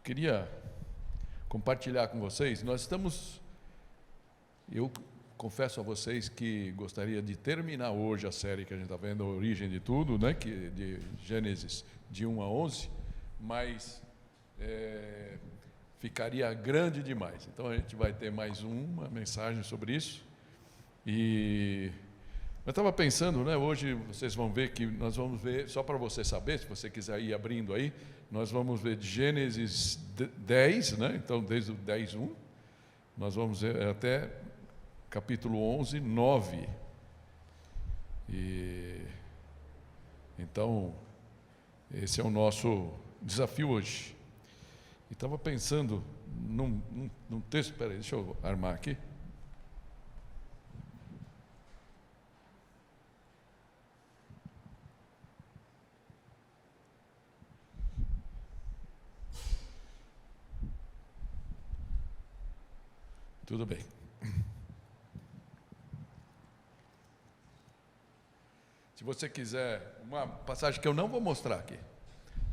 queria compartilhar com vocês. Eu confesso a vocês que gostaria de terminar hoje a série que a gente está vendo, a origem de tudo, né, de Gênesis de 1 a 11, mas ficaria grande demais. Então a gente vai ter mais uma mensagem sobre isso. E eu estava pensando, né, hoje vocês vão ver que nós vamos ver, só para você saber, se você quiser ir abrindo aí, nós vamos ver de Gênesis 10, né, então desde o 10:1, nós vamos ver até capítulo 11, 9. Então, esse é o nosso desafio hoje. E estava pensando num texto, espera aí, deixa eu armar aqui. Tudo bem. Se você quiser, uma passagem que eu não vou mostrar aqui,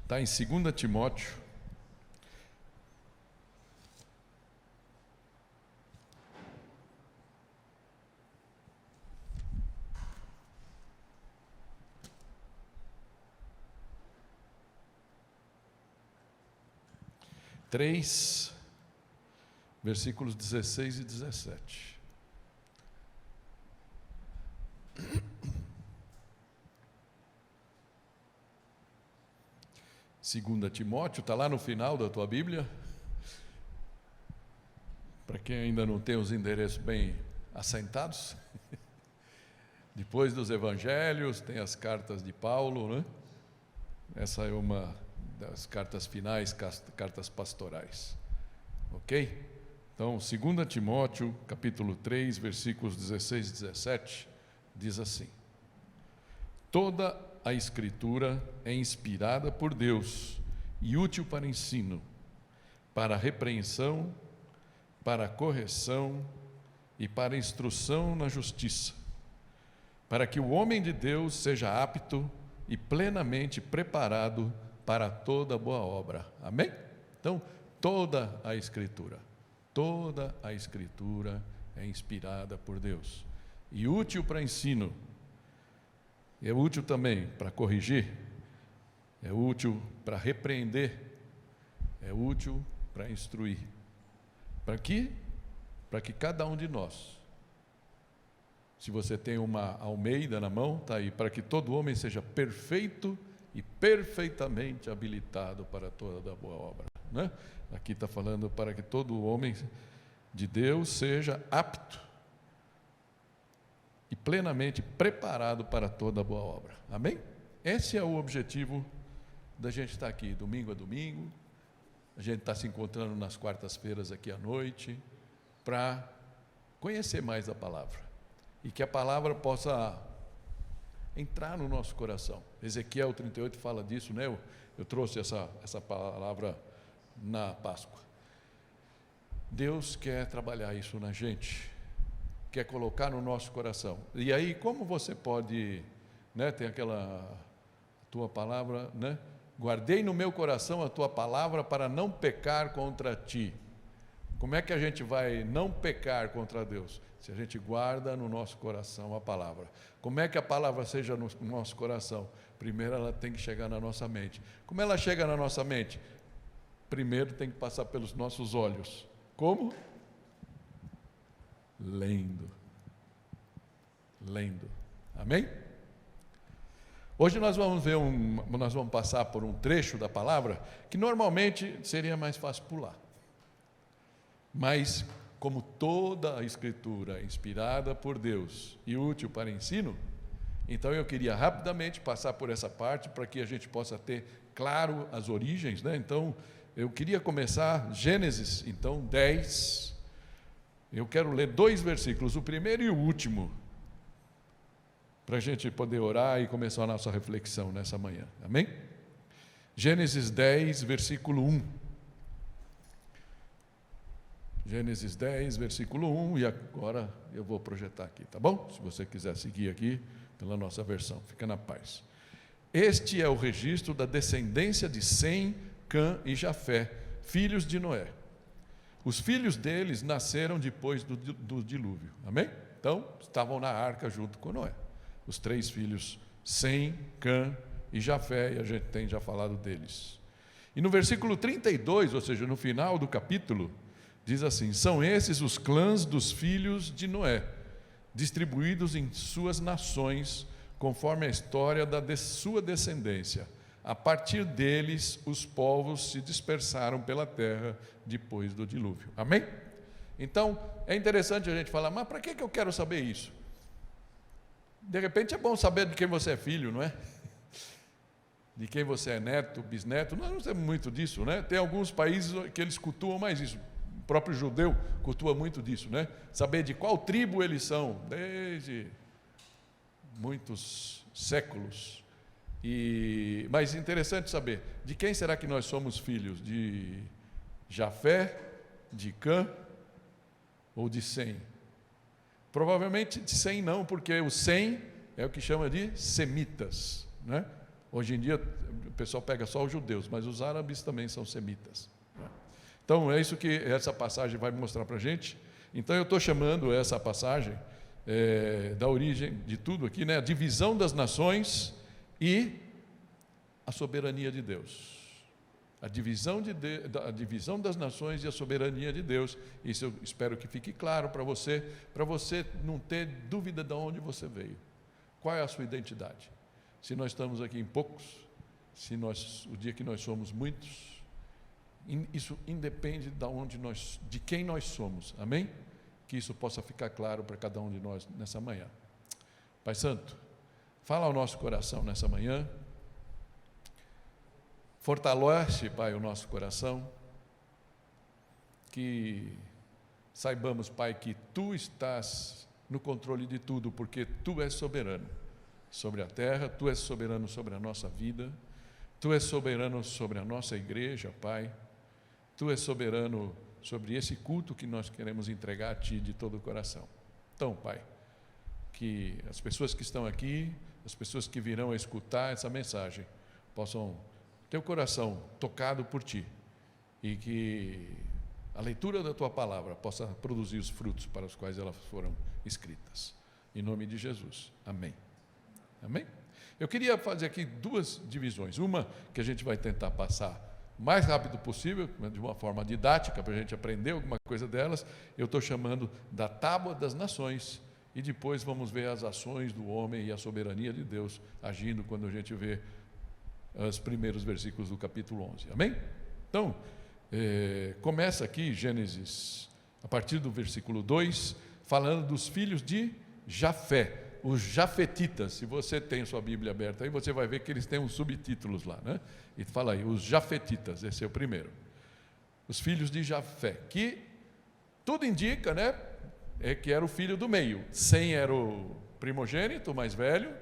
está em 2 Timóteo, versículos 16 e 17. Segunda Timóteo, está lá no final da tua Bíblia. Para quem ainda não tem os endereços bem assentados. Depois dos Evangelhos, tem as cartas de Paulo, né? Essa é uma das cartas finais, cartas pastorais. Ok? Então, 2 Timóteo, capítulo 3, versículos 16 e 17, diz assim: toda a Escritura é inspirada por Deus e útil para ensino, para repreensão, para correção e para instrução na justiça, para que o homem de Deus seja apto e plenamente preparado para toda boa obra. Amém? Então, toda a Escritura é inspirada por Deus e útil para ensino, é útil também para corrigir, é útil para repreender, é útil para instruir. Para quê? Para que cada um de nós, se você tem uma Almeida na mão, está aí, para que todo homem seja perfeito e perfeitamente habilitado para toda boa obra, né? Aqui está falando para que todo homem de Deus seja apto e plenamente preparado para toda boa obra. Amém? Esse é o objetivo da gente estar aqui, domingo a domingo. A gente está se encontrando nas quartas-feiras aqui à noite, para conhecer mais a palavra. E que a palavra possa entrar no nosso coração. Ezequiel 38 fala disso, né? Eu trouxe essa palavra na Páscoa. Deus quer trabalhar isso na gente, quer colocar no nosso coração. E aí, como você pode, né? Tem aquela tua palavra, né? Guardei no meu coração a tua palavra para não pecar contra ti. Como é que a gente vai não pecar contra Deus? Se a gente guarda no nosso coração a palavra. Como é que a palavra seja no nosso coração? Primeiro ela tem que chegar na nossa mente. Como ela chega na nossa mente? Primeiro tem que passar pelos nossos olhos. Como? Lendo. Amém? Hoje nós vamos passar por um trecho da palavra que normalmente seria mais fácil pular. Mas, como toda a Escritura é inspirada por Deus e útil para ensino, então eu queria rapidamente passar por essa parte para que a gente possa ter claro as origens, né? Então, eu queria começar Gênesis, então, 10. Eu quero ler 2 versículos, o primeiro e o último, para a gente poder orar e começar a nossa reflexão nessa manhã. Amém? Gênesis 10, versículo 1. Gênesis 10, versículo 1, e agora eu vou projetar aqui, tá bom? Se você quiser seguir aqui pela nossa versão, fica na paz. Este é o registro da descendência de Sem, Cã e Jafé, filhos de Noé. Os filhos deles nasceram depois do dilúvio, amém? Então, estavam na arca junto com Noé. Os 3 filhos, Sem, Cã e Jafé, e a gente tem já falado deles. E no versículo 32, ou seja, no final do capítulo, diz assim: são esses os clãs dos filhos de Noé, distribuídos em suas nações, conforme a história da sua descendência. A partir deles, os povos se dispersaram pela terra depois do dilúvio. Amém? Então, é interessante a gente falar, mas para que eu quero saber isso? De repente é bom saber de quem você é filho, não é? De quem você é neto, bisneto. Nós não temos muito disso, né? Tem alguns países que eles cultuam mais isso. O próprio judeu cultua muito disso, né? Saber de qual tribo eles são, desde muitos séculos. Mas interessante saber, de quem será que nós somos filhos? De Jafé, de Cã ou de Sem? Provavelmente de Sem não, porque o Sem é o que chama de semitas, né? Hoje em dia o pessoal pega só os judeus, mas os árabes também são semitas. Então é isso que essa passagem vai mostrar para a gente. Então eu estou chamando essa passagem da origem de tudo aqui, né? A divisão das nações e a soberania de Deus. A divisão das nações e a soberania de Deus. Isso eu espero que fique claro para você não ter dúvida de onde você veio. Qual é a sua identidade? Se nós estamos aqui em poucos, o dia que nós somos muitos, isso independe de quem nós somos, amém? Que isso possa ficar claro para cada um de nós nessa manhã. Pai Santo, fala ao nosso coração nessa manhã, fortalece, Pai, o nosso coração, que saibamos, Pai, que Tu estás no controle de tudo, porque Tu és soberano sobre a terra, Tu és soberano sobre a nossa vida, Tu és soberano sobre a nossa igreja, Pai, Tu és soberano sobre esse culto que nós queremos entregar a Ti de todo o coração. Então, Pai, que as pessoas que estão aqui, as pessoas que virão a escutar essa mensagem, possam ter o coração tocado por Ti e que a leitura da Tua palavra possa produzir os frutos para os quais elas foram escritas. Em nome de Jesus. Amém. Amém? Eu queria fazer aqui 2 divisões. Uma que a gente vai tentar passar o mais rápido possível, de uma forma didática, para a gente aprender alguma coisa delas. Eu estou chamando da Tábua das Nações. E depois vamos ver as ações do homem e a soberania de Deus agindo quando a gente vê os primeiros versículos do capítulo 11. Amém? Então, começa aqui Gênesis, a partir do versículo 2, falando dos filhos de Jafé, os jafetitas. Se você tem sua Bíblia aberta aí, você vai ver que eles têm uns subtítulos lá, né? E fala aí, os jafetitas, esse é o primeiro. Os filhos de Jafé, que tudo indica, né? Que era o filho do meio. Sem era o primogênito, o mais velho.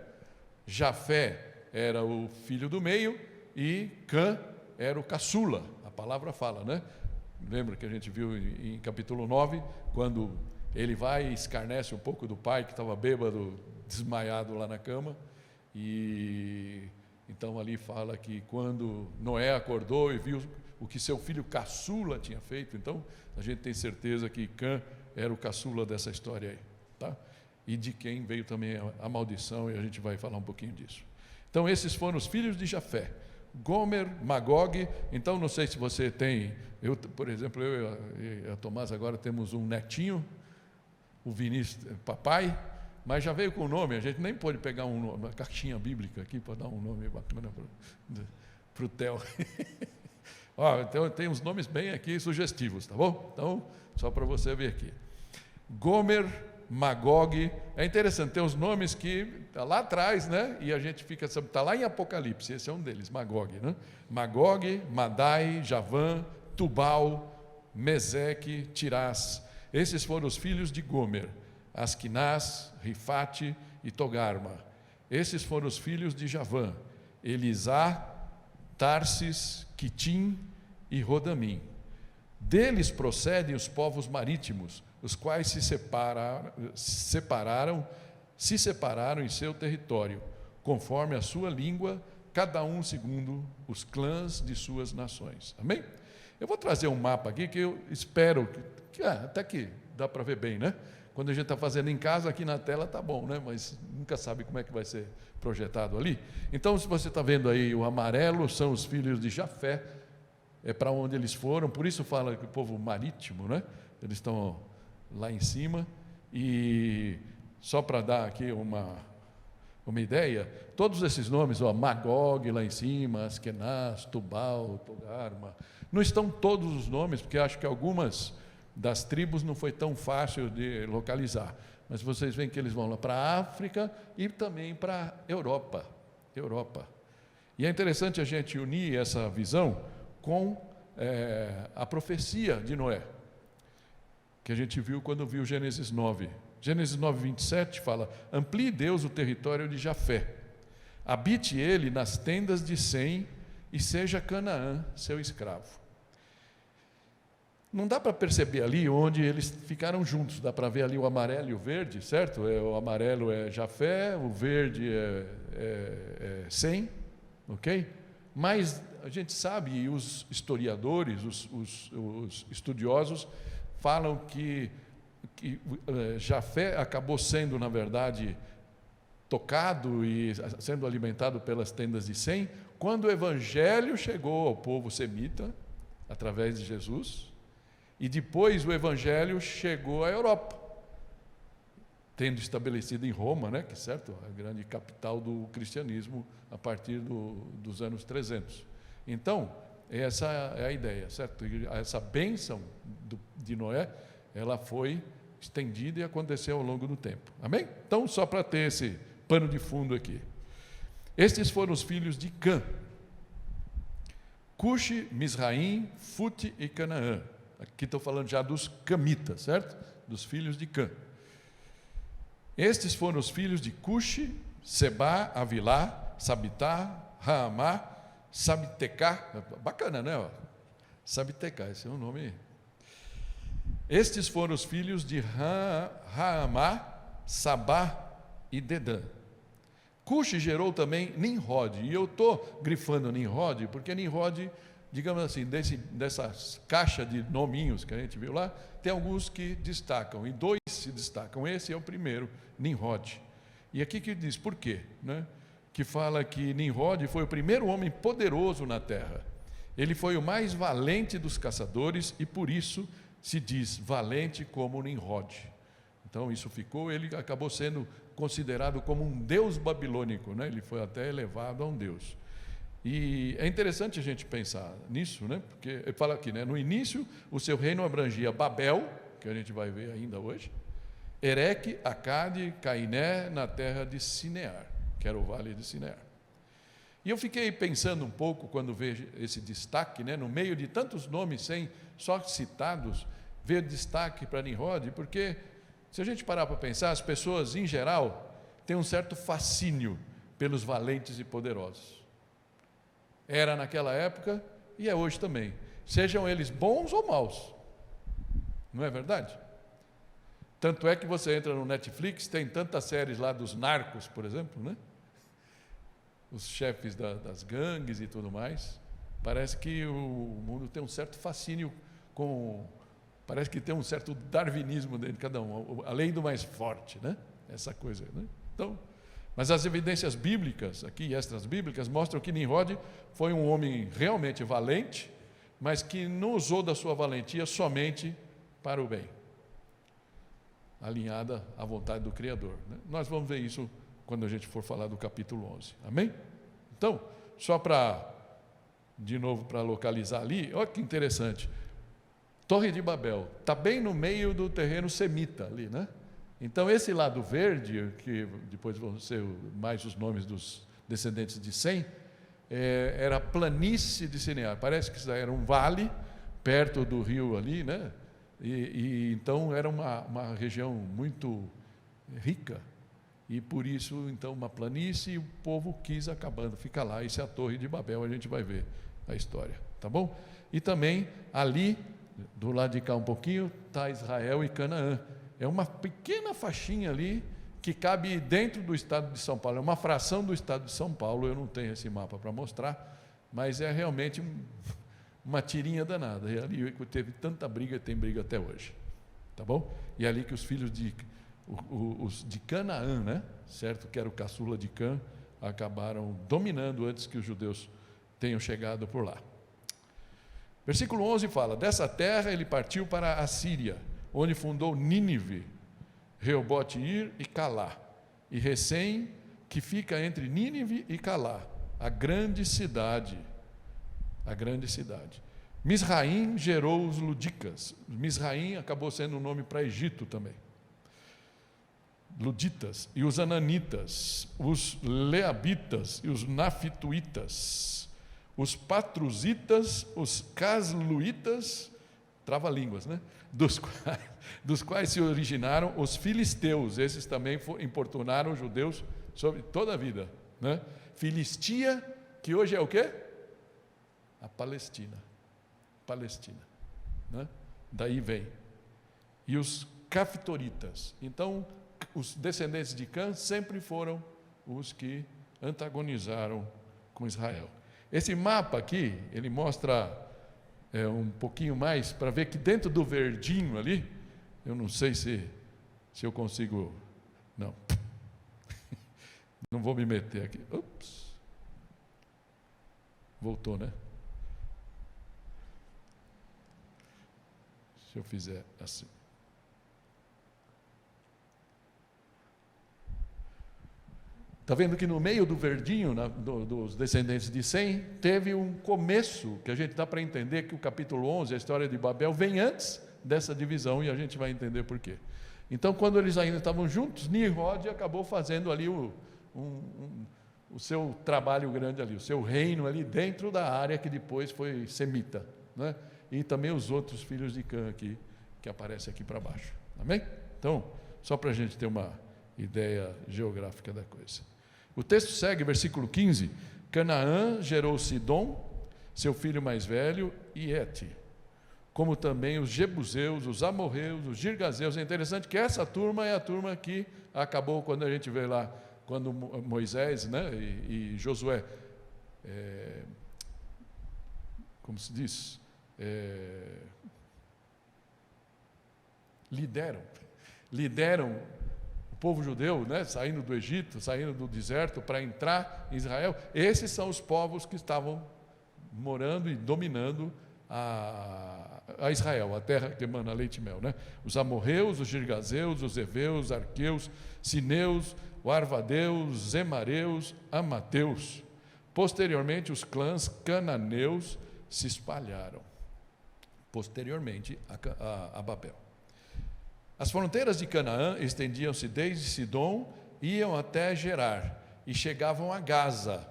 Jafé era o filho do meio e Cã era o caçula. A palavra fala, né? Lembra que a gente viu em capítulo 9, quando ele vai e escarnece um pouco do pai, que estava bêbado, desmaiado lá na cama. E então ali fala que quando Noé acordou e viu o que seu filho caçula tinha feito, então a gente tem certeza que Cã era o caçula dessa história aí, tá? E de quem veio também a maldição, e a gente vai falar um pouquinho disso. Então esses foram os filhos de Jafé, Gomer, Magog. Então não sei se você tem, por exemplo, eu e a Tomás agora temos um netinho, o Vinícius, papai, mas já veio com o nome, a gente nem pôde pegar uma caixinha bíblica aqui para dar um nome bacana para o Theo. Então tem uns nomes bem aqui sugestivos, tá bom? Então, só para você ver aqui. Gomer, Magog, é interessante, tem os nomes que está lá atrás, né? E a gente fica, está lá em Apocalipse, esse é um deles, Magog, né? Magog, Madai, Javã, Tubal, Meseque, Tirás. Esses foram os filhos de Gomer, Asquinaz, Rifate e Togarma. Esses foram os filhos de Javã, Elisá, Tarsis, Quitim e Rodamim. Deles procedem os povos marítimos, os quais se separaram em seu território, conforme a sua língua, cada um segundo os clãs de suas nações. Amém? Eu vou trazer um mapa aqui que eu espero, até que dá para ver bem, né? Quando a gente está fazendo em casa, aqui na tela está bom, né? Mas nunca sabe como é que vai ser projetado ali. Então, se você está vendo aí, o amarelo são os filhos de Jafé, é para onde eles foram, por isso fala que o povo marítimo, né? Eles estão lá em cima, e só para dar aqui uma ideia, todos esses nomes, Magog lá em cima, Askenaz, Tubal, Togarma, não estão todos os nomes, porque acho que algumas das tribos não foi tão fácil de localizar, mas vocês veem que eles vão lá para a África e também para a Europa. E é interessante a gente unir essa visão com a profecia de Noé, que a gente viu quando viu Gênesis 9. Gênesis 9, 27 fala: amplie Deus o território de Jafé, habite ele nas tendas de Sem, e seja Canaã seu escravo. Não dá para perceber ali onde eles ficaram juntos, dá para ver ali o amarelo e o verde, certo? O amarelo é Jafé, o verde é Sem, ok? Mas a gente sabe, e os historiadores, os estudiosos, falam que Jafé acabou sendo, na verdade, tocado e sendo alimentado pelas tendas de Sem, quando o evangelho chegou ao povo semita, através de Jesus, e depois o evangelho chegou à Europa, tendo estabelecido em Roma, né, que certo, a grande capital do cristianismo a partir dos anos 300. Então, essa é a ideia, certo? Essa bênção de Noé, ela foi estendida e aconteceu ao longo do tempo. Amém? Então, só para ter esse pano de fundo aqui. Estes foram os filhos de Cã: Cuxi, Misraim, Fute e Canaã. Aqui estou falando já dos camitas, certo? Dos filhos de Cã. Estes foram os filhos de Cuxi: Sebá, Avilá, Sabitá, Raamá, Sabitecá. Bacana, né? Sabitecá, esse é um nome. Estes foram os filhos de Raamá, Sabá e Dedã. Cuxi gerou também Nimrod, e eu estou grifando Nimrod, porque Nimrod, digamos assim, dessas caixas de nominhos que a gente viu lá, tem alguns que destacam, e 2 se destacam. Esse é o primeiro, Nimrod. E aqui que diz por quê, né? Que fala que Nimrod foi o primeiro homem poderoso na terra. Ele foi o mais valente dos caçadores, e por isso se diz valente como Nimrod. Então isso ficou, ele acabou sendo considerado como um deus babilônico, né? Ele foi até elevado a um deus. E é interessante a gente pensar nisso, né? Porque ele fala aqui, né? No início o seu reino abrangia Babel, que a gente vai ver ainda hoje, Ereque, Acade, Cainé, na terra de Sinear, que era o vale de Sinear. E eu fiquei pensando um pouco quando vejo esse destaque, né? No meio de tantos nomes só citados, ver destaque para Nimrod, porque se a gente parar para pensar, as pessoas em geral têm um certo fascínio pelos valentes e poderosos. Era naquela época e é hoje também, sejam eles bons ou maus, não é verdade? Tanto é que você entra no Netflix, tem tantas séries lá dos narcos, por exemplo, né? Os chefes das gangues e tudo mais. Parece que o mundo tem um certo fascínio parece que tem um certo darwinismo dentro de cada um, a lei do mais forte, né? Essa coisa, né? Então, mas as evidências bíblicas, aqui extras bíblicas, mostram que Nimrod foi um homem realmente valente, mas que não usou da sua valentia somente para o bem, alinhada à vontade do Criador, né? Nós vamos ver isso quando a gente for falar do capítulo 11, amém? Então, só de novo para localizar ali, olha que interessante, Torre de Babel, está bem no meio do terreno semita ali, né? Então esse lado verde, que depois vão ser mais os nomes dos descendentes de Sem, era a planície de Sinear, parece que era um vale perto do rio ali, né? E então era uma região muito rica, e por isso então uma planície, e o povo quis acabando, fica lá, isso é a Torre de Babel, a gente vai ver a história, tá bom? E também ali, do lado de cá um pouquinho, está Israel e Canaã, é uma pequena faixinha ali, que cabe dentro do estado de São Paulo, é uma fração do estado de São Paulo, eu não tenho esse mapa para mostrar, mas é realmente uma tirinha danada. E ali teve tanta briga, tem briga até hoje. Tá bom? E é ali que os filhos os de Canaã, né? Certo? Que era o caçula de Cã, acabaram dominando antes que os judeus tenham chegado por lá. Versículo 11 fala: dessa terra ele partiu para a Síria, onde fundou Nínive, Reobote-ir e Calá, e Recém, que fica entre Nínive e Calá, a grande cidade. Misraim gerou os Ludicas. Misraim acabou sendo um nome para Egito também. Luditas, e os Ananitas, os Leabitas e os Nafituitas, os Patruzitas, os Casluitas, trava-línguas, né? Dos quais se originaram os filisteus. Esses também importunaram os judeus sobre toda a vida, né? Filistia, que hoje é o quê? A Palestina, né? Daí vem. E os Caftoritas. Então, os descendentes de Cã sempre foram os que antagonizaram com Israel. Esse mapa aqui, ele mostra um pouquinho mais, para ver que dentro do verdinho ali, eu não sei se eu consigo, não vou me meter aqui, voltou, né? Se eu fizer assim. Está vendo que no meio do verdinho, dos descendentes de Sem, teve um começo, que a gente dá para entender que o capítulo 11, a história de Babel, vem antes dessa divisão, e a gente vai entender por quê. Então, quando eles ainda estavam juntos, Nimrod acabou fazendo ali o seu trabalho grande ali, o seu reino ali dentro da área que depois foi semita, né? E também os outros filhos de Cã aqui, que aparecem aqui para baixo. Amém? Então, só para a gente ter uma ideia geográfica da coisa. O texto segue, versículo 15: Canaã gerou Sidom, seu filho mais velho, e Et, como também os Jebuseus, os Amorreus, os Girgazeus. É interessante que essa turma é a turma que acabou, quando a gente vê lá, quando Moisés, né, e Josué, como se diz, lideram o povo judeu, né, saindo do Egito, saindo do deserto para entrar em Israel. Esses são os povos que estavam morando e dominando a Israel, a terra que emana leite e mel, né? Os amorreus, os girgazeus, os heveus, arqueus, sineus, o arvadeus, zemareus, amateus. Posteriormente, os clãs cananeus se espalharam, posteriormente a Babel. As fronteiras de Canaã estendiam-se desde Sidom, iam até Gerar e chegavam a Gaza,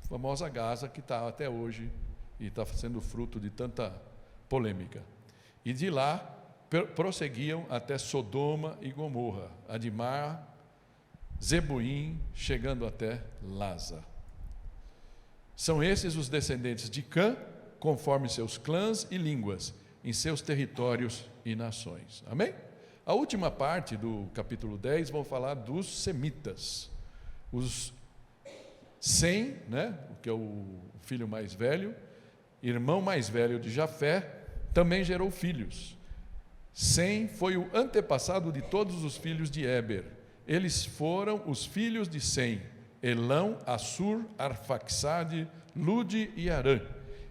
a famosa Gaza que está até hoje e está sendo fruto de tanta polêmica. E de lá prosseguiam até Sodoma e Gomorra, Adimar, Zeboim, chegando até Laza. São esses os descendentes de Cã, conforme seus clãs e línguas, em seus territórios e nações. Amém? A última parte do capítulo 10 vão falar dos semitas. Os Sem, né, que é o filho mais velho, irmão mais velho de Jafé, também gerou filhos. Sem foi o antepassado de todos os filhos de Éber. Eles foram os filhos de Sem: Elão, Assur, Arfaxade, Lude e Arã.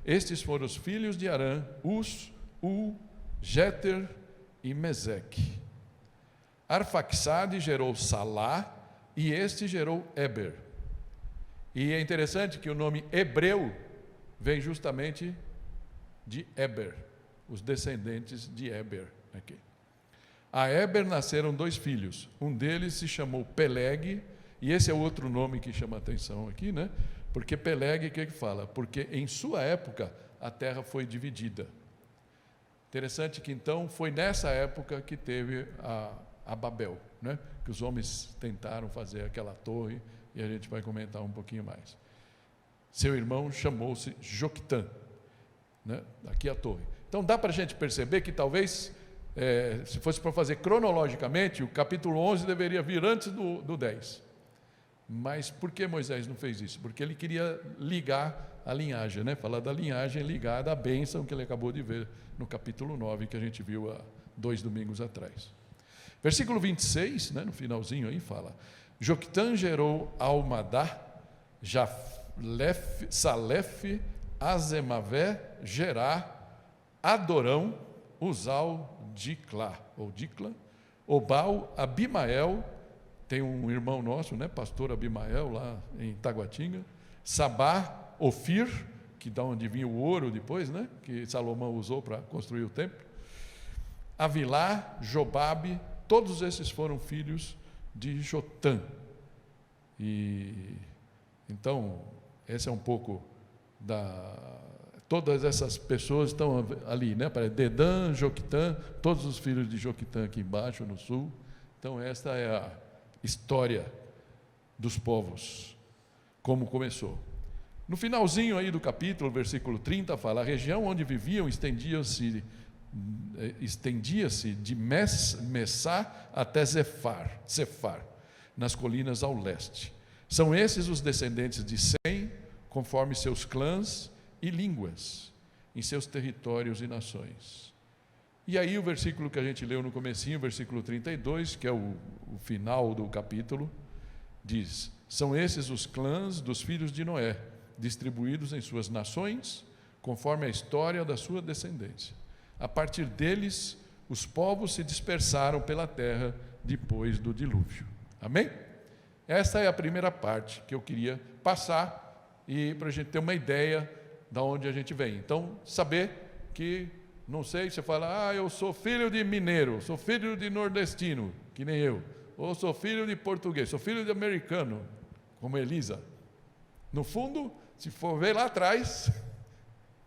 Estes foram os filhos de Arã: Us, U, Jéter e Meseque. Arfaxade gerou Salá, e este gerou Éber. E é interessante que o nome hebreu vem justamente de Éber, os descendentes de Éber aqui. A Éber nasceram 2 filhos, um deles se chamou Peleg, e esse é outro nome que chama a atenção aqui, né? Porque Peleg, o que fala? Porque em sua época a terra foi dividida. Interessante que então foi nessa época que teve a Babel, né? Que os homens tentaram fazer aquela torre, e a gente vai comentar um pouquinho mais. Seu irmão chamou-se Joctã, né? Aqui a torre. Então dá para a gente perceber que talvez, se fosse para fazer cronologicamente, o capítulo 11 deveria vir antes do 10. Mas por que Moisés não fez isso? Porque ele queria ligar a linhagem, né? Falar da linhagem ligada à bênção que ele acabou de ver no capítulo 9, que a gente viu há 2 domingos atrás. Versículo 26, né, no finalzinho aí, fala: Joquitã gerou Almadá, Salef, Azemavé, Gerá, Adorão, Uzal, Diclá, Obal, Abimael, tem um irmão nosso, né, pastor Abimael, lá em Taguatinga, Sabá, Ofir, que dá onde vinha o ouro depois, né, que Salomão usou para construir o templo, Avilá, Jobabe, todos esses foram filhos de Jotã. E então, esse é um pouco todas essas pessoas estão ali, né? Dedã, Joquitã, todos os filhos de Joquitã aqui embaixo, no sul. Então, esta é a história dos povos, como começou. No finalzinho aí do capítulo, versículo 30, fala: a região onde viviam estendia-se de Messá até Zefar, nas colinas ao leste. São esses os descendentes de Sem, conforme seus clãs e línguas, em seus territórios e nações. E aí o versículo que a gente leu no comecinho, versículo 32, que é o final do capítulo, diz: são esses os clãs dos filhos de Noé, distribuídos em suas nações, conforme a história da sua descendência. A partir deles, os povos se dispersaram pela terra depois do dilúvio. Amém? Esta é a primeira parte que eu queria passar, e para a gente ter uma ideia de onde a gente vem. Então, saber que, não sei, você fala: eu sou filho de mineiro, sou filho de nordestino, que nem eu, ou sou filho de português, sou filho de americano, como Elisa. No fundo, se for ver lá atrás,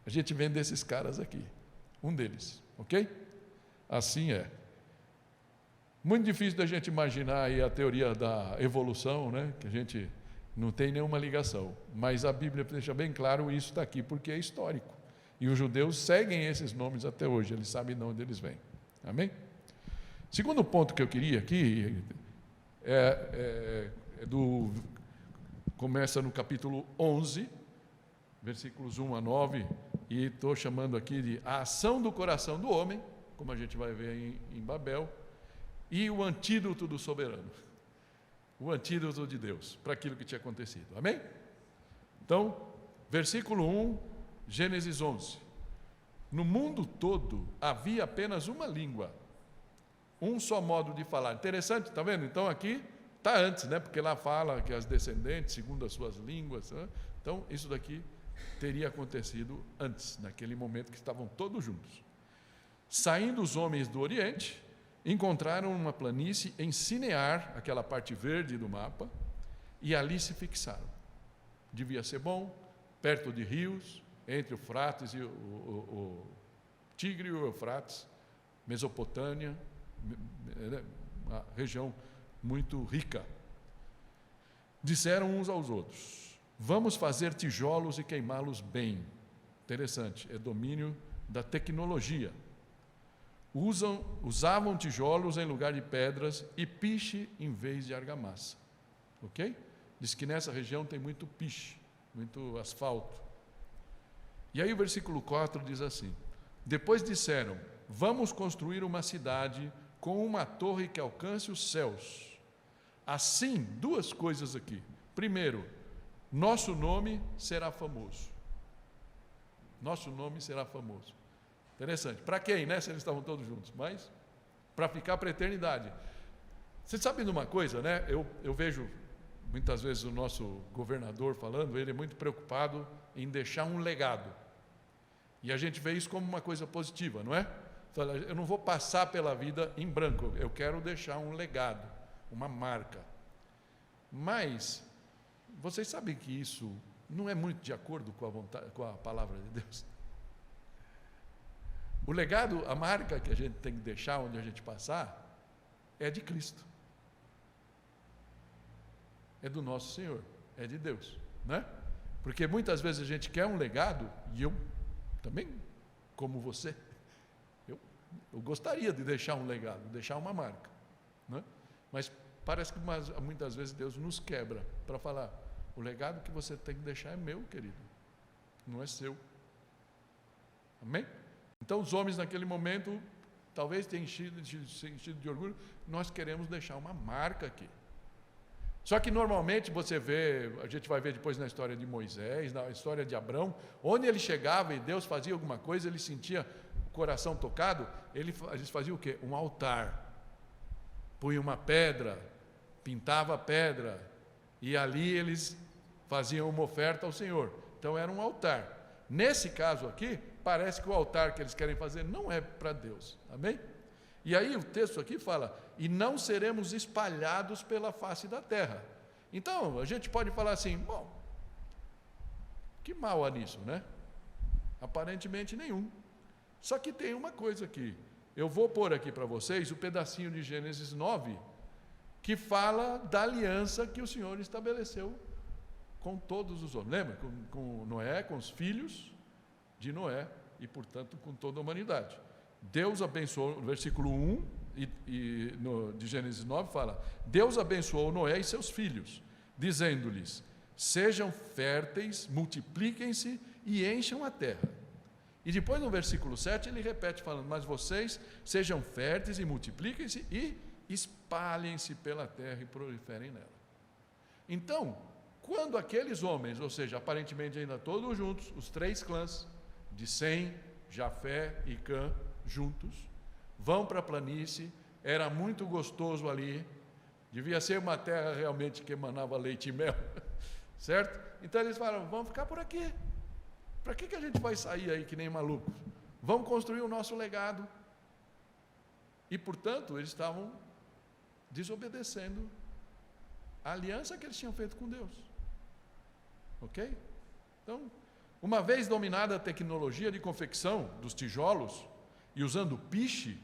a gente vem desses caras aqui, um deles, ok? Assim é. Muito difícil da gente imaginar aí a teoria da evolução, né? Que a gente não tem nenhuma ligação, mas a Bíblia deixa bem claro isso está aqui, porque é histórico, e os judeus seguem esses nomes até hoje, eles sabem de onde eles vêm. Amém? Segundo ponto que eu queria aqui começa no capítulo 11, versículos 1 a 9, e estou chamando aqui de a ação do coração do homem, como a gente vai ver em Babel, e o antídoto do soberano, o antídoto de Deus para aquilo que tinha acontecido. Amém? Então, versículo 1, Gênesis 11. No mundo todo havia apenas uma língua, um só modo de falar. Interessante, está vendo? Então aqui está antes, né? Porque lá fala que as descendentes, segundo as suas línguas, né? Então isso daqui teria acontecido antes, naquele momento que estavam todos juntos. Saindo os homens do Oriente, encontraram uma planície em Sinear, aquela parte verde do mapa, e ali se fixaram. Devia ser bom, perto de rios, entre o Eufrates e o Tigre e o Eufrates, Mesopotâmia, uma região muito rica. Disseram uns aos outros: vamos fazer tijolos e queimá-los bem. Interessante, é domínio da tecnologia. Usavam tijolos em lugar de pedras e piche em vez de argamassa. Ok? Diz que nessa região tem muito piche, muito asfalto. E aí o versículo 4 diz assim: depois disseram: vamos construir uma cidade com uma torre que alcance os céus. Assim, duas coisas aqui. Primeiro, nosso nome será famoso. Nosso nome será famoso. Interessante. Para quem, né? Se eles estavam todos juntos. Mas, para ficar para a eternidade. Você sabe de uma coisa, né? Eu vejo muitas vezes o nosso governador falando, ele é muito preocupado em deixar um legado. E a gente vê isso como uma coisa positiva, não é? Eu não vou passar pela vida em branco, eu quero deixar um legado, uma marca. Mas, vocês sabem que isso não é muito de acordo com a vontade, com a palavra de Deus? O legado, a marca que a gente tem que deixar onde a gente passar, é de Cristo. É do nosso Senhor, é de Deus, né? Porque muitas vezes a gente quer um legado, e eu também, como você, eu gostaria de deixar um legado, deixar uma marca, né? Mas parece que muitas vezes Deus nos quebra para falar: o legado que você tem que deixar é meu, querido, não é seu. Amém? Então os homens naquele momento talvez tenham enchido de orgulho. Nós queremos deixar uma marca aqui. Só que normalmente você vê, a gente vai ver depois na história de Moisés, na história de Abrão, onde ele chegava e Deus fazia alguma coisa, ele sentia o coração tocado, eles faziam o quê? Um altar, punha uma pedra, pintava a pedra, e ali eles faziam uma oferta ao Senhor. Então era um altar. Nesse caso aqui, parece que o altar que eles querem fazer não é para Deus. Amém? E aí o texto aqui fala: e não seremos espalhados pela face da terra. Então, a gente pode falar assim: bom, que mal há nisso, né? Aparentemente nenhum. Só que tem uma coisa aqui. Eu vou pôr aqui para vocês o pedacinho de Gênesis 9, que fala da aliança que o Senhor estabeleceu com todos os homens. Lembra? Com Noé, com os filhos de Noé e, portanto, com toda a humanidade. Deus abençoou, no versículo 1 de Gênesis 9 fala: Deus abençoou Noé e seus filhos, dizendo-lhes: sejam férteis, multipliquem-se e encham a terra. E depois no versículo 7 ele repete falando: mas vocês sejam férteis e multipliquem-se e espalhem-se pela terra e proliferem nela. Então, quando aqueles homens, ou seja, aparentemente ainda todos juntos, os 3 clãs de Sem, Jafé e Cã, juntos, vão para a planície, era muito gostoso ali, devia ser uma terra realmente que emanava leite e mel, certo? Então eles falaram: vamos ficar por aqui, para que a gente vai sair aí que nem malucos? Vamos construir o nosso legado. E portanto eles estavam desobedecendo a aliança que eles tinham feito com Deus, ok? Então, uma vez dominada a tecnologia de confecção dos tijolos, e usando piche,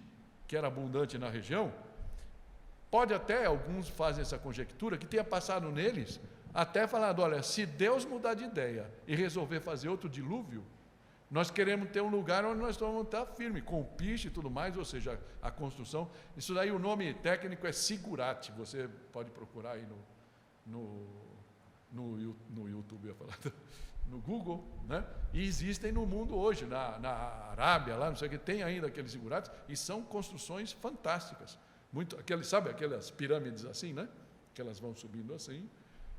que era abundante na região, pode até, alguns fazem essa conjectura, que tenha passado neles, até falado: olha, se Deus mudar de ideia e resolver fazer outro dilúvio, nós queremos ter um lugar onde nós vamos estar firme, com piche e tudo mais, ou seja, a construção. Isso daí, o nome técnico é sigurate, você pode procurar aí no YouTube, eu ia falar, no Google, né? E existem no mundo hoje, na Arábia, lá, não sei o que, tem ainda aqueles zigurates, e são construções fantásticas. Sabe aquelas pirâmides assim, né? Que elas vão subindo assim.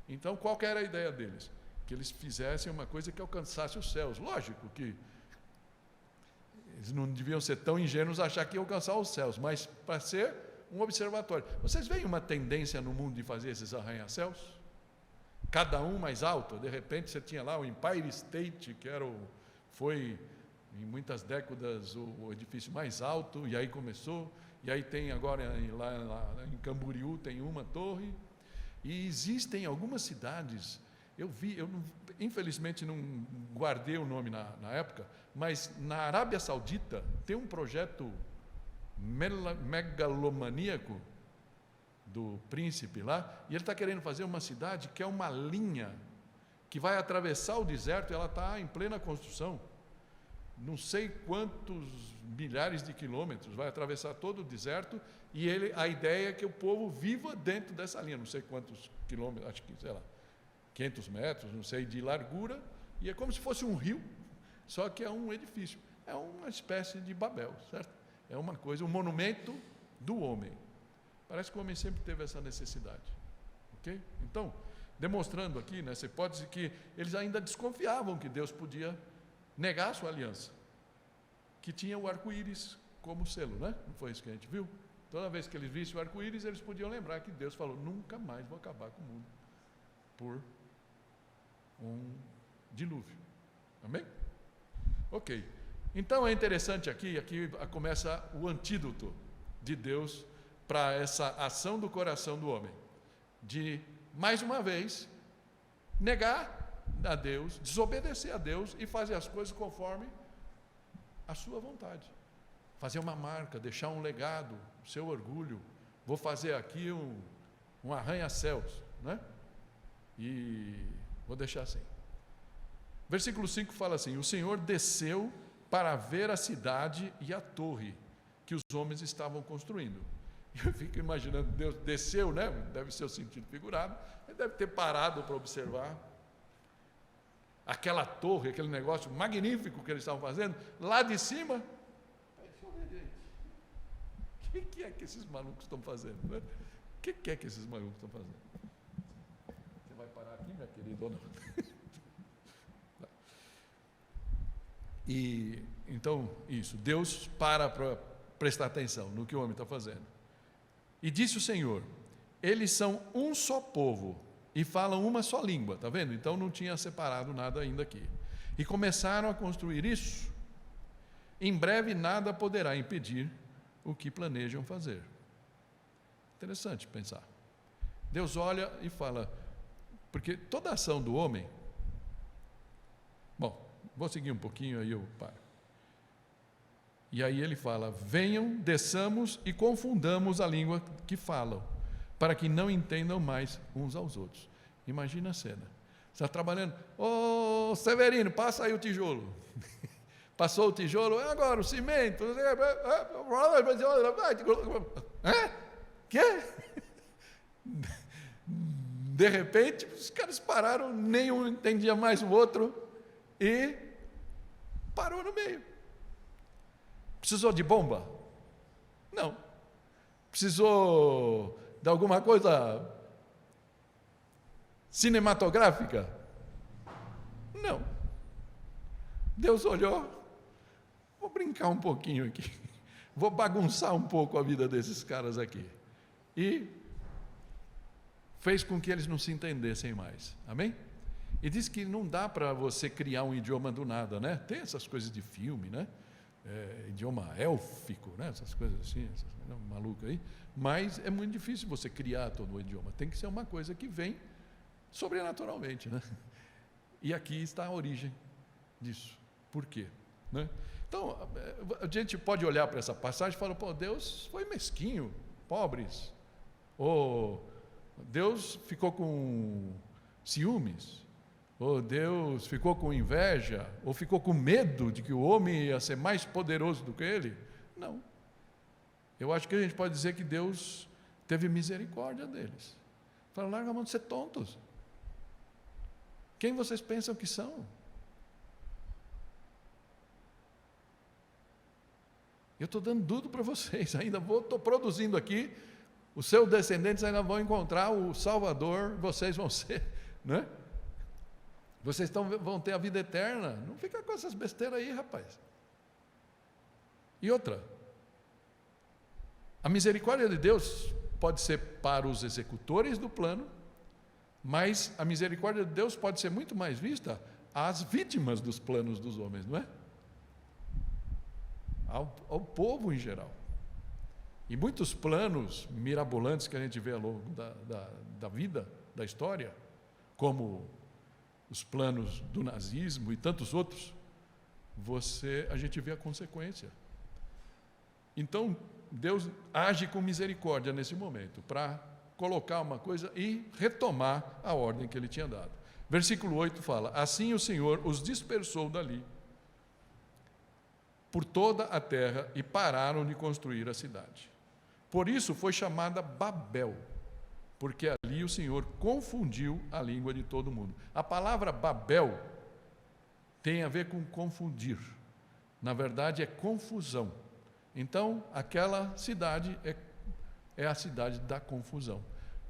Então, qual que era a ideia deles? Que eles fizessem uma coisa que alcançasse os céus. Lógico que eles não deviam ser tão ingênuos achar que iam alcançar os céus, mas para ser um observatório. Vocês veem uma tendência no mundo de fazer esses arranha-céus? Cada um mais alto. De repente você tinha lá o Empire State, que foi em muitas décadas o edifício mais alto, e aí começou, e aí tem agora lá em Camboriú tem uma torre, e existem algumas cidades, infelizmente não guardei o nome na época, mas na Arábia Saudita tem um projeto megalomaníaco do príncipe lá, e ele está querendo fazer uma cidade que é uma linha que vai atravessar o deserto, e ela está em plena construção, não sei quantos milhares de quilômetros, vai atravessar todo o deserto, e a ideia é que o povo viva dentro dessa linha, não sei quantos quilômetros, acho que, sei lá, 500 metros, não sei, de largura, e é como se fosse um rio, só que é um edifício, é uma espécie de Babel, certo? É uma coisa, um monumento do homem. Parece que o homem sempre teve essa necessidade, ok? Então, demonstrando aqui, nessa hipótese, que eles ainda desconfiavam que Deus podia negar a sua aliança, que tinha o arco-íris como selo, né? Não foi isso que a gente viu? Toda vez que eles vissem o arco-íris, eles podiam lembrar que Deus falou: nunca mais vou acabar com o mundo por um dilúvio. Amém? Ok. Então é interessante aqui começa o antídoto de Deus para essa ação do coração do homem, de, mais uma vez, negar a Deus, desobedecer a Deus e fazer as coisas conforme a sua vontade. Fazer uma marca, deixar um legado, o seu orgulho. Vou fazer aqui um arranha-céus, né? E vou deixar assim. Versículo 5 fala assim: o Senhor desceu para ver a cidade e a torre que os homens estavam construindo. Eu fico imaginando, Deus desceu, né? Deve ser o sentido figurado, ele deve ter parado para observar aquela torre, aquele negócio magnífico que eles estavam fazendo, lá de cima. Deixa eu ver, gente. O que é que esses malucos estão fazendo? Né? O que é que esses malucos estão fazendo? Você vai parar aqui, minha querida, ou não? E então, isso, Deus para prestar atenção no que o homem está fazendo. E disse o Senhor: eles são um só povo e falam uma só língua, está vendo? Então não tinha separado nada ainda aqui. E começaram a construir isso. Em breve nada poderá impedir o que planejam fazer. Interessante pensar. Deus olha e fala, porque toda ação do homem. Bom, vou seguir um pouquinho, aí eu paro. E aí ele fala: venham, desçamos e confundamos a língua que falam, para que não entendam mais uns aos outros. Imagina a cena. Você está trabalhando, ô Severino, passa aí o tijolo. Passou o tijolo, agora o cimento. Hã? Quê? De repente, os caras pararam, nenhum entendia mais o outro e parou no meio. Precisou de bomba? Não. Precisou de alguma coisa cinematográfica? Não. Deus olhou, vou brincar um pouquinho aqui, vou bagunçar um pouco a vida desses caras aqui. E fez com que eles não se entendessem mais. Amém? E diz que não dá para você criar um idioma do nada, né? Tem essas coisas de filme, né? Idioma élfico, né? Essas coisas assim, maluco aí. Mas é muito difícil você criar todo o idioma. Tem que ser uma coisa que vem sobrenaturalmente, né? E aqui está a origem disso. Por quê? Né? Então, a gente pode olhar para essa passagem e falar, pô, Deus foi mesquinho, pobres. Ou Deus ficou com ciúmes. Ou Deus ficou com inveja, ou ficou com medo de que o homem ia ser mais poderoso do que ele. Não. Eu acho que a gente pode dizer que Deus teve misericórdia deles. Fala, larga a mão de ser tontos. Quem vocês pensam que são? Eu estou dando tudo para vocês, estou produzindo aqui, os seus descendentes ainda vão encontrar o Salvador, vocês vão ser, né? Vocês vão ter a vida eterna. Não fica com essas besteiras aí, rapaz. E outra, a misericórdia de Deus pode ser para os executores do plano, mas a misericórdia de Deus pode ser muito mais vista às vítimas dos planos dos homens, não é? Ao povo em geral. E muitos planos mirabolantes que a gente vê ao longo da vida, da história, como os planos do nazismo e tantos outros, a gente vê a consequência. Então, Deus age com misericórdia nesse momento, para colocar uma coisa e retomar a ordem que ele tinha dado. Versículo 8 fala: assim o Senhor os dispersou dali, por toda a terra, e pararam de construir a cidade. Por isso foi chamada Babel, porque ali o Senhor confundiu a língua de todo mundo. A palavra Babel tem a ver com confundir. Na verdade, é confusão. Então, aquela cidade é a cidade da confusão.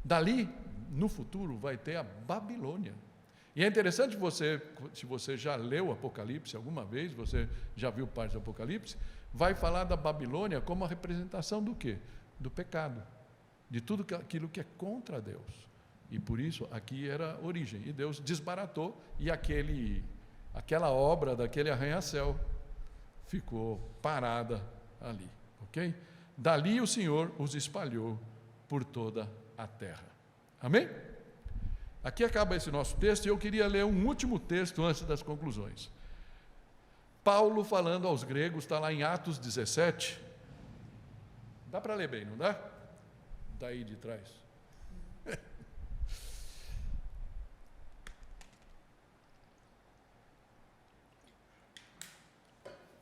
Dali, no futuro, vai ter a Babilônia. E é interessante se você já leu Apocalipse alguma vez, você já viu parte do Apocalipse, vai falar da Babilônia como a representação do quê? Do pecado. De tudo aquilo que é contra Deus. E por isso aqui era a origem. E Deus desbaratou e aquela obra daquele arranha-céu ficou parada ali. Ok? Dali o Senhor os espalhou por toda a terra. Amém? Aqui acaba esse nosso texto e eu queria ler um último texto antes das conclusões. Paulo falando aos gregos, está lá em Atos 17. Dá para ler bem, não dá? Daí de trás.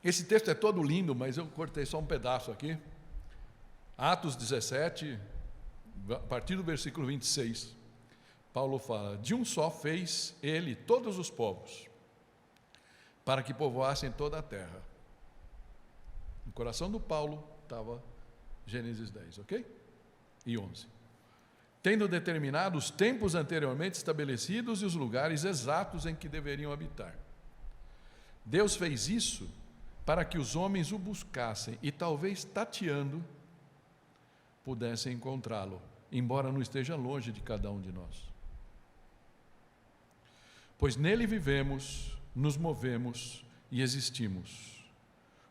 Esse texto é todo lindo, mas eu cortei só um pedaço aqui. Atos 17, a partir do versículo 26, Paulo fala: de um só fez ele todos os povos, para que povoassem toda a terra. No coração do Paulo estava Gênesis 10, ok? E 11. Tendo determinado os tempos anteriormente estabelecidos e os lugares exatos em que deveriam habitar. Deus fez isso para que os homens o buscassem e talvez tateando pudessem encontrá-lo, embora não esteja longe de cada um de nós. Pois nele vivemos, nos movemos e existimos.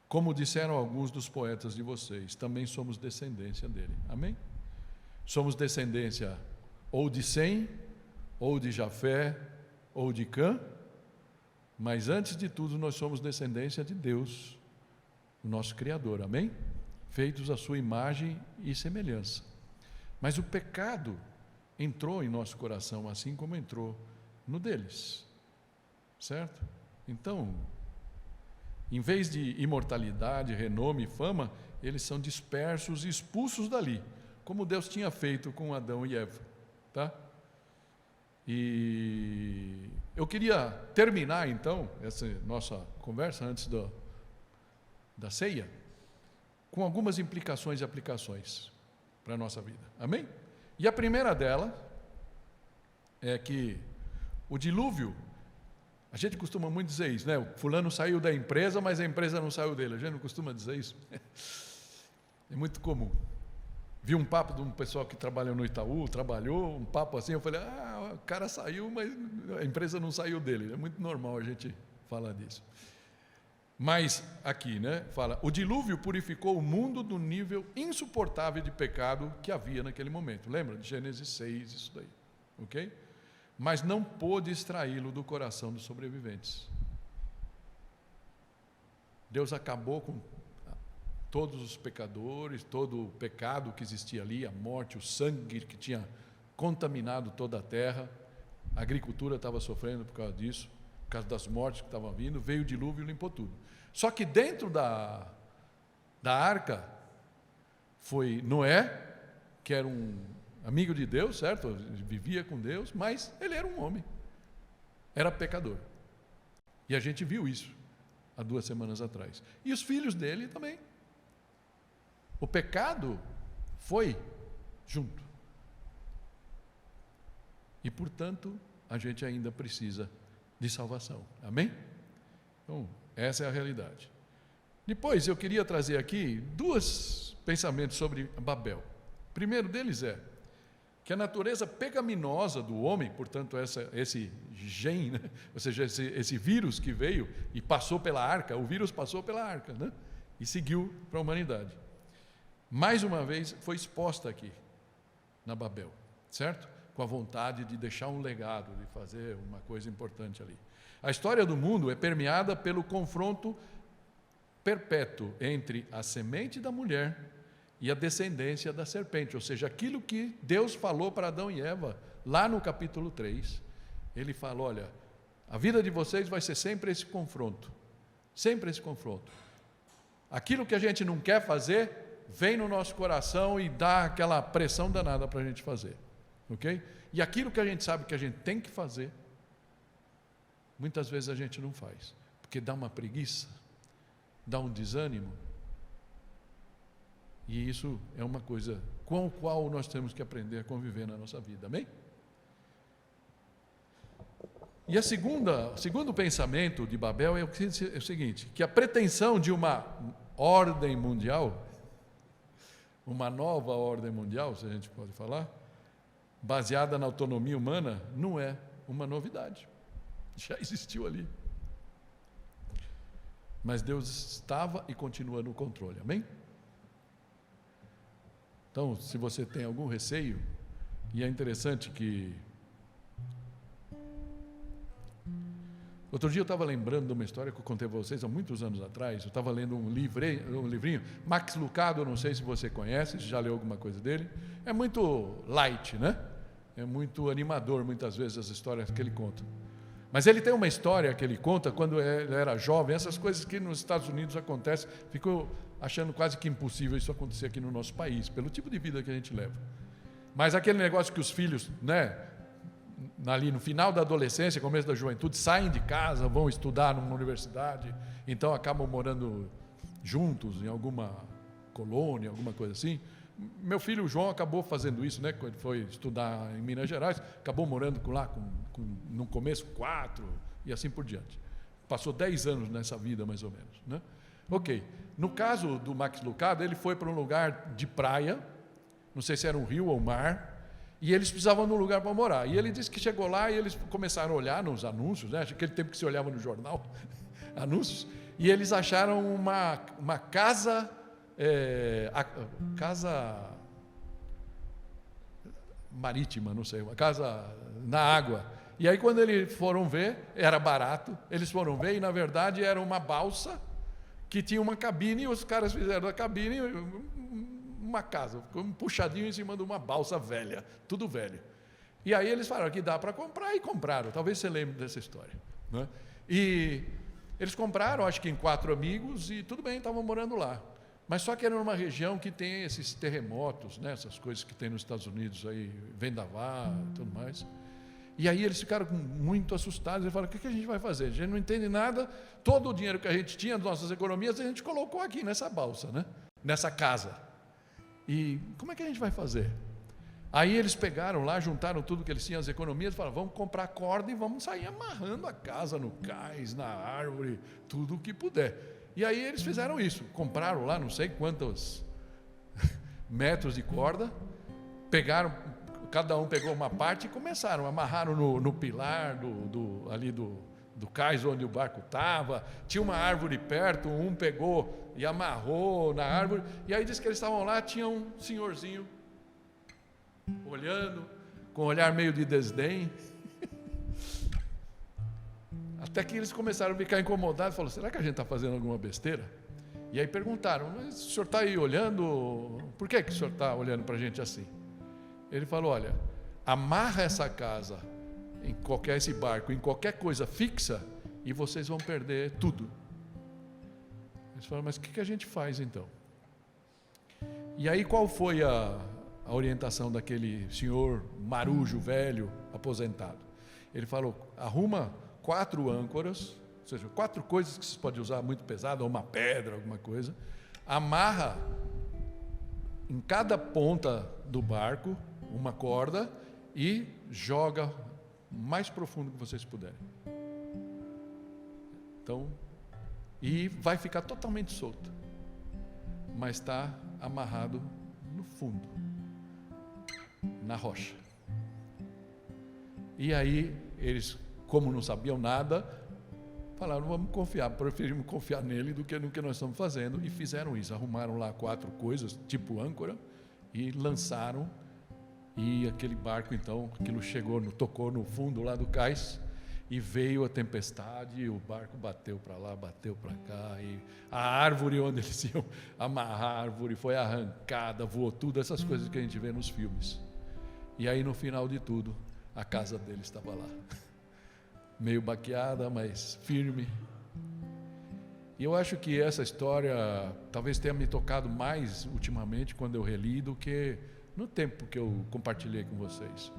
Como disseram alguns dos poetas de vocês, também somos descendência dele. Amém? Somos descendência ou de Sem, ou de Jafé, ou de Cã, mas antes de tudo nós somos descendência de Deus, o nosso Criador, amém? Feitos à sua imagem e semelhança. Mas o pecado entrou em nosso coração, assim como entrou no deles, certo? Então, em vez de imortalidade, renome e fama, eles são dispersos e expulsos dali, como Deus tinha feito com Adão e Eva, tá? E eu queria terminar então essa nossa conversa antes da ceia com algumas implicações e aplicações para a nossa vida, amém? E a primeira dela é que o dilúvio, a gente costuma muito dizer isso, né? O fulano saiu da empresa, mas a empresa não saiu dele. A gente não costuma dizer isso. É muito comum. Vi um papo de um pessoal que trabalha no Itaú, trabalhou, um papo assim, eu falei, o cara saiu, mas a empresa não saiu dele. É muito normal a gente falar disso. Mas aqui, né, fala, o dilúvio purificou o mundo do nível insuportável de pecado que havia naquele momento. Lembra de Gênesis 6, isso daí, ok? Mas não pôde extraí-lo do coração dos sobreviventes. Deus acabou com todos os pecadores, todo o pecado que existia ali, a morte, o sangue que tinha contaminado toda a terra. A agricultura estava sofrendo por causa disso, por causa das mortes que estavam vindo. Veio o dilúvio e limpou tudo. Só que dentro da arca foi Noé, que era um amigo de Deus, certo? Vivia com Deus, mas ele era um homem, era pecador. E a gente viu isso há 2 semanas atrás. E os filhos dele também. O pecado foi junto. E, portanto, a gente ainda precisa de salvação. Amém? Então, essa é a realidade. Depois, eu queria trazer aqui 2 pensamentos sobre Babel. O primeiro deles é que a natureza pecaminosa do homem, portanto, esse gene, né? Ou seja, esse vírus que veio e passou pela arca, o vírus passou pela arca, né? E seguiu para a humanidade. Mais uma vez foi exposta aqui, na Babel, certo? Com a vontade de deixar um legado, de fazer uma coisa importante ali. A história do mundo é permeada pelo confronto perpétuo entre a semente da mulher e a descendência da serpente, ou seja, aquilo que Deus falou para Adão e Eva, lá no capítulo 3, ele fala, olha, a vida de vocês vai ser sempre esse confronto, aquilo que a gente não quer fazer, vem no nosso coração e dá aquela pressão danada para a gente fazer, ok? E aquilo que a gente sabe que a gente tem que fazer, muitas vezes a gente não faz, porque dá uma preguiça, dá um desânimo, e isso é uma coisa com a qual nós temos que aprender a conviver na nossa vida, amém? E o segundo pensamento de Babel é o seguinte, que a pretensão de uma ordem mundial, uma nova ordem mundial, se a gente pode falar, baseada na autonomia humana, não é uma novidade, já existiu ali. Mas Deus estava e continua no controle, amém? Então, se você tem algum receio, e é interessante que... Outro dia eu estava lembrando de uma história que eu contei para vocês há muitos anos atrás. Eu estava lendo um livrinho, Max Lucado, eu não sei se você conhece, se já leu alguma coisa dele. É muito light, né? É muito animador, muitas vezes, as histórias que ele conta. Mas ele tem uma história que ele conta quando ele era jovem, essas coisas que nos Estados Unidos acontecem, ficou achando quase que impossível isso acontecer aqui no nosso país, pelo tipo de vida que a gente leva. Mas aquele negócio que os filhos, né, ali no final da adolescência, começo da juventude, saem de casa, vão estudar numa universidade, então acabam morando juntos em alguma colônia, alguma coisa assim. Meu filho João acabou fazendo isso, né? Quando foi estudar em Minas Gerais, acabou morando no começo 4 e assim por diante. Passou 10 anos nessa vida, mais ou menos, né? Ok. No caso do Max Lucado, ele foi para um lugar de praia, não sei se era um rio ou mar, e eles precisavam de um lugar para morar. E ele disse que chegou lá e eles começaram a olhar nos anúncios, né? Aquele tempo que se olhava no jornal, anúncios, e eles acharam uma casa... casa marítima, não sei, uma casa na água. E aí quando eles foram ver, era barato, eles foram ver e na verdade era uma balsa que tinha uma cabine e os caras fizeram da cabine uma casa, um puxadinho em cima de uma balsa velha, tudo velho. E aí eles falaram que dá para comprar e compraram, talvez você lembre dessa história, né? E eles compraram, acho que em 4 amigos e tudo bem, estavam morando lá. Mas só que era numa região que tem esses terremotos, né, essas coisas que tem nos Estados Unidos, aí, vendaval e tudo mais. E aí eles ficaram muito assustados, eles falaram, o que a gente vai fazer? A gente não entende nada, todo o dinheiro que a gente tinha, das nossas economias, a gente colocou aqui nessa balsa, né, nessa casa. E como é que a gente vai fazer? Aí eles pegaram lá, juntaram tudo que eles tinham, as economias, falaram, vamos comprar corda e vamos sair amarrando a casa no cais, na árvore, tudo o que puder. E aí eles fizeram isso, compraram lá não sei quantos metros de corda, pegaram, cada um pegou uma parte e começaram, amarraram no pilar do cais onde o barco estava, tinha uma árvore perto, um pegou e amarrou na árvore, e aí disse que eles estavam lá, tinha um senhorzinho olhando, com um olhar meio de desdém, até que eles começaram a ficar incomodados, falaram, será que a gente está fazendo alguma besteira? E aí perguntaram, mas o senhor está aí olhando, por que o senhor está olhando para a gente assim? Ele falou, olha, amarra essa casa, esse barco, em qualquer coisa fixa, e vocês vão perder tudo. Eles falaram, mas o que a gente faz então? E aí qual foi a orientação daquele senhor marujo, velho, aposentado? Ele falou, arruma 4 âncoras, ou seja, 4 coisas que você pode usar muito pesado, ou uma pedra, alguma coisa, amarra em cada ponta do barco uma corda e joga o mais profundo que vocês puderem. Então, e vai ficar totalmente solto, mas está amarrado no fundo, na rocha. E aí eles, como não sabiam nada, falaram, vamos confiar, preferimos confiar nele do que no que nós estamos fazendo, e fizeram isso, arrumaram lá 4 coisas, tipo âncora, e lançaram, e aquele barco então, aquilo tocou no fundo lá do cais, e veio a tempestade, e o barco bateu para lá, bateu para cá, e a árvore onde eles iam amarrar a árvore foi arrancada, voou tudo, essas coisas que a gente vê nos filmes. E aí no final de tudo, a casa dele estava lá, meio baqueada, mas firme. E eu acho que essa história talvez tenha me tocado mais ultimamente quando eu reli do que no tempo que eu compartilhei com vocês.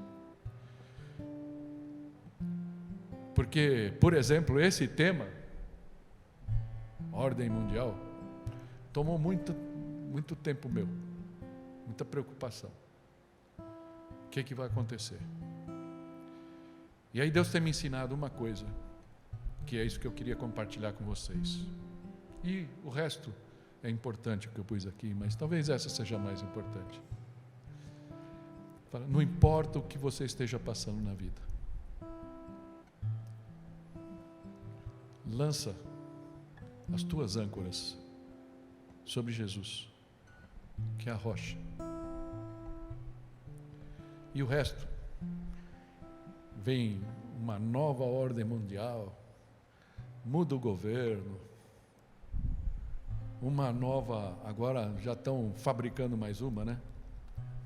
Porque, por exemplo, esse tema, ordem mundial, tomou muito tempo meu, muita preocupação. O que vai acontecer? E aí Deus tem me ensinado uma coisa, que é isso que eu queria compartilhar com vocês. E o resto é importante o que eu pus aqui, mas talvez essa seja mais importante. Não importa o que você esteja passando na vida, lança as tuas âncoras sobre Jesus, que é a rocha. E o resto, vem uma nova ordem mundial, muda o governo, uma nova, agora já estão fabricando mais uma, né?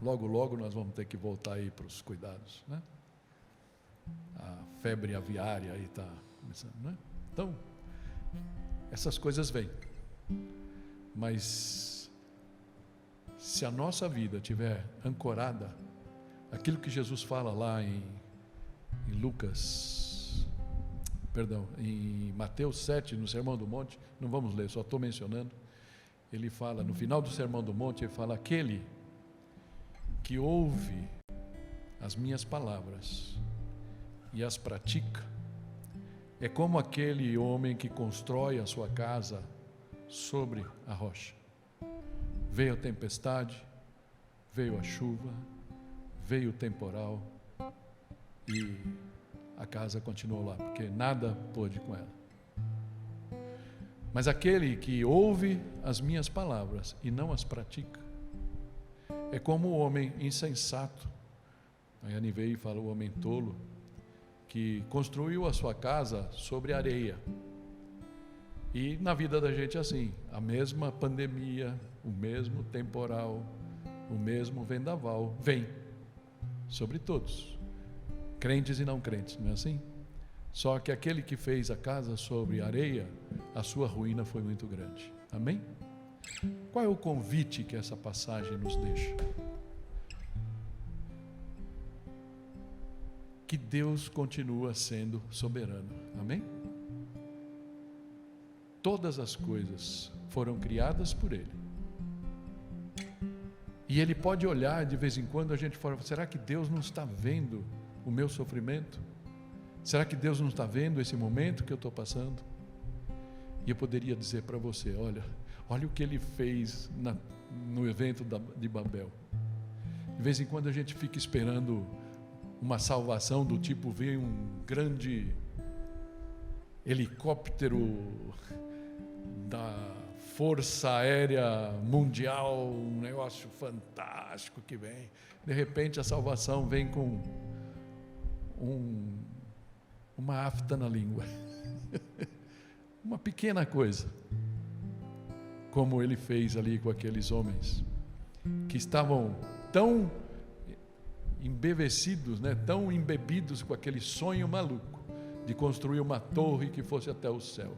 Logo nós vamos ter que voltar aí para os cuidados, né? A febre aviária aí está começando, né? Então, essas coisas vêm. Mas se a nossa vida estiver ancorada, aquilo que Jesus fala lá em Mateus 7, no Sermão do Monte, não vamos ler, só estou mencionando. Ele fala, no final do Sermão do Monte, ele fala: aquele que ouve as minhas palavras e as pratica, é como aquele homem que constrói a sua casa sobre a rocha. Veio a tempestade, veio a chuva, veio o temporal e a casa continuou lá, porque nada pôde com ela. Mas aquele que ouve as minhas palavras e não as pratica, é como o homem insensato. Aí a Nivei fala, o homem tolo, que construiu a sua casa sobre areia. E na vida da gente é assim, a mesma pandemia, o mesmo temporal, o mesmo vendaval vem sobre todos, crentes e não crentes, não é assim? Só que aquele que fez a casa sobre areia, a sua ruína foi muito grande. Amém? Qual é o convite que essa passagem nos deixa? Que Deus continua sendo soberano. Amém? Todas as coisas foram criadas por Ele. E Ele pode olhar de vez em quando, a gente fala, será que Deus não está vendo o meu sofrimento? Será que Deus não está vendo esse momento que eu estou passando? E eu poderia dizer para você, olha o que Ele fez no evento de Babel. De vez em quando a gente fica esperando uma salvação do tipo, vem um grande helicóptero da Força Aérea Mundial, um negócio fantástico que vem. De repente a salvação vem com uma afta na língua. Uma pequena coisa, como Ele fez ali com aqueles homens que estavam tão embevecidos, tão embebidos com aquele sonho maluco de construir uma torre que fosse até o céu.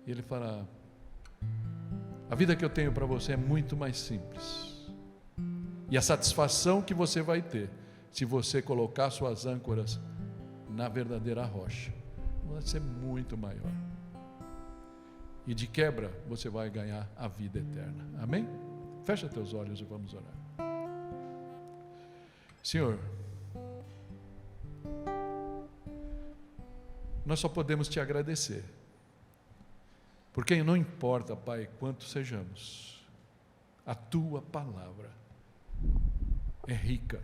E Ele fala, a vida que eu tenho para você é muito mais simples, e a satisfação que você vai ter se você colocar suas âncoras na verdadeira rocha vai ser muito maior, e de quebra você vai ganhar a vida eterna. Amém? Fecha teus olhos e vamos orar. Senhor, nós só podemos te agradecer, porque não importa, Pai, quanto sejamos, a Tua palavra é rica,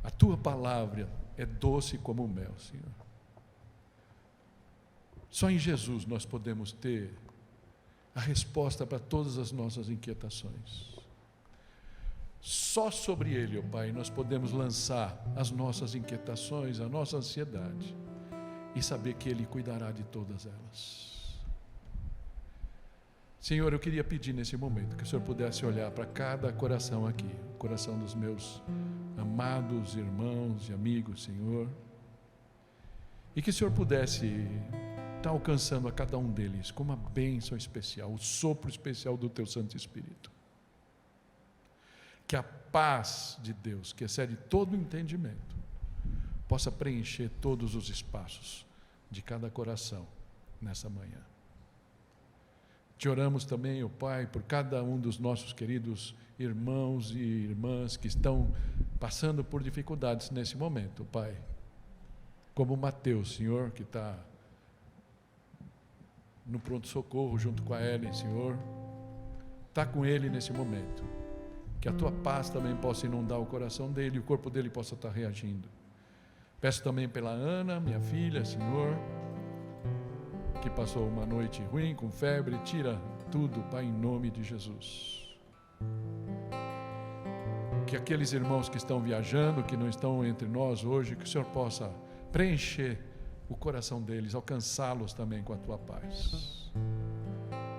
a Tua palavra é doce como o mel, Senhor. Só em Jesus nós podemos ter a resposta para todas as nossas inquietações. Só sobre Ele, ó Pai, nós podemos lançar as nossas inquietações, a nossa ansiedade, e saber que Ele cuidará de todas elas. Senhor, eu queria pedir nesse momento que o Senhor pudesse olhar para cada coração aqui, o coração dos meus amados irmãos e amigos, Senhor, e que o Senhor pudesse estar alcançando a cada um deles com uma bênção especial, o sopro especial do Teu Santo Espírito. Que a paz de Deus, que excede todo o entendimento, possa preencher todos os espaços de cada coração nessa manhã. Te oramos também, ó Pai, por cada um dos nossos queridos irmãos e irmãs que estão passando por dificuldades nesse momento, Pai. Como Mateus, Senhor, que está no pronto-socorro junto com a Ellen, Senhor. Está com ele nesse momento. Que a Tua paz também possa inundar o coração dele e o corpo dele possa estar reagindo. Peço também pela Ana, minha filha, Senhor, que passou uma noite ruim, com febre. Tira tudo, Pai, em nome de Jesus. Que aqueles irmãos que estão viajando, que não estão entre nós hoje, que o Senhor possa preencher o coração deles, alcançá-los também com a Tua paz.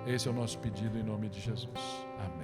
Esse é o nosso pedido em nome de Jesus. Amém.